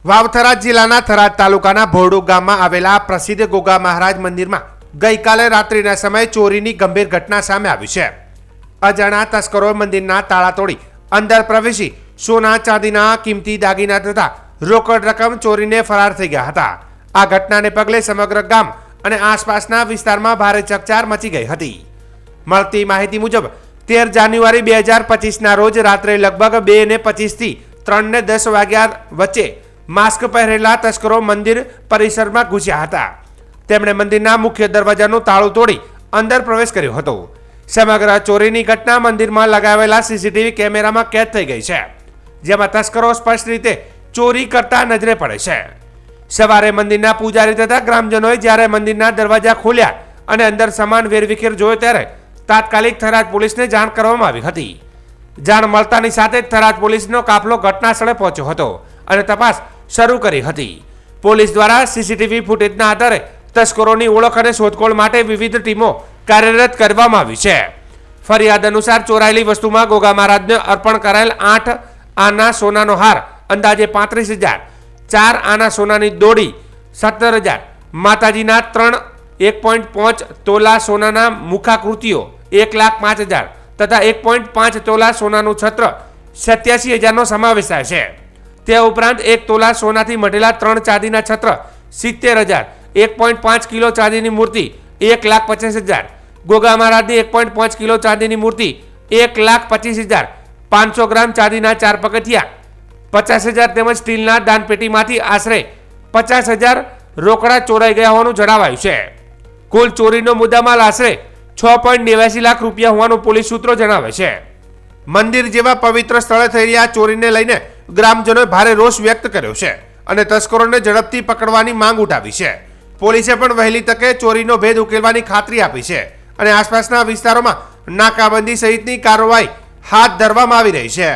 વાવથરા જિલ્લાના થરાદ તાલુકાના ભોરડુ ગામમાં આવેલા પ્રસિદ્ધ ગોગા મહારાજ મંદિરમાં ગઈકાલે રાત્રિના સમયે ચોરીની ગંભીર ઘટના સામે આવી છે. અજાણ્યા તસ્કરોએ મંદિરના તાળા તોડી અંદર પ્રવેશી સોના ચાંદીના કિંમતી દાગીના તથા રોકડ રકમ ચોરીને ફરાર થઈ ગયા હતા. આ ઘટનાને પગલે સમગ્ર ગામ અને આસપાસના વિસ્તારમાં ભારે ચકચાર મચી ગઈ હતી. મળતી માહિતી મુજબ 13 જાન્યુઆરી 2025ના રોજ રાત્રે લગભગ 2:25 થી 3:10 વાગ્યા વચ્ચે માસ્ક પહેરેલા તસ્કરો મંદિર પરિસરમાં ઘૂસ્યા હતા. તેમણે મંદિરના મુખ્ય દરવાજાનું તાળું તોડી અંદર પ્રવેશ કર્યો હતો. સમગ્ર ચોરીની ઘટના મંદિરમાં લગાવેલા સીસીટીવી કેમેરામાં કેદ થઈ ગઈ છે, જેમાં તસ્કરો સ્પષ્ટ રીતે ચોરી કરતા નજરે પડે છે. સવારે મંદિરના પૂજારી તથા ગ્રામજનોએ જ્યારે મંદિરના દરવાજા ખોલ્યા અને અંદર સામાન વેરવિખેર જોયો ત્યારે તાત્કાલિક થરાદ પોલીસને જાણ કરવામાં આવી હતી. જાણ મળતાની સાથે જ થરાદ પોલીસનો કાફલો ઘટના સ્થળે પહોંચ્યો હતો અને તપાસ શરૂ કરી હતી. પોલીસ દ્વારા સીસીટીવી ફૂટેજના આધારે તસ્કરોની ઓળખ અને શોધખોળ માટે વિવિધ ટીમો કાર્યરત કરવામાં આવી છે. ફરિયાદ અનુસાર ચોરાયેલી વસ્તુમાં ગોગા મહારાજને અર્પણ કરાયેલ 8 આના સોનાનો હાર અંદાજે 35,000, 4 આના સોનાની દોડી 17,000, માતાજીના 1.5 તોલા સોનાના મુખાકૃતિઓ 1,05,000 તથા 1.5 તોલા સોનાનું છત્ર 87,000નો સમાવેશ થાય છે. તે ઉપરાંત 1 તોલા સોનાથી મઢેલા 3 ચાંદીના છત્ર 70,000, 1.5 કિલો ચાંદીની મૂર્તિ 1,25,000, ગોગા મહારાજની 1.5 કિલો ચાંદીની મૂર્તિ 1,25,000, 500 ગ્રામ ચાંદીના 4 પગથિયા 50,000 તેમજ સ્ટીલના દાનપેટીમાંથી આશરે 50,000 રોકડા ચોરાઈ ગયા હોવાનું જણાવાયું છે. કુલ ચોરીનો મુદ્દામાલ આશરે 6.89 લાખ રૂપિયા હોવાનું પોલીસ સૂત્રો જણાવે છે. મંદિર જેવા પવિત્ર સ્થળે થઈ રહ્યા ચોરીને લઈને ગ્રામજનોએ ભારે રોષ વ્યક્ત કર્યો છે અને તસ્કરોને ઝડપથી પકડવાની માંગ ઉઠાવી છે. પોલીસે પણ વહેલી તકે ચોરીનો ભેદ ઉકેલવાની ખાતરી આપી છે અને આસપાસના વિસ્તારોમાં નાકાબંધી સહિતની કાર્યવાહી હાથ ધરવામાં આવી રહી છે.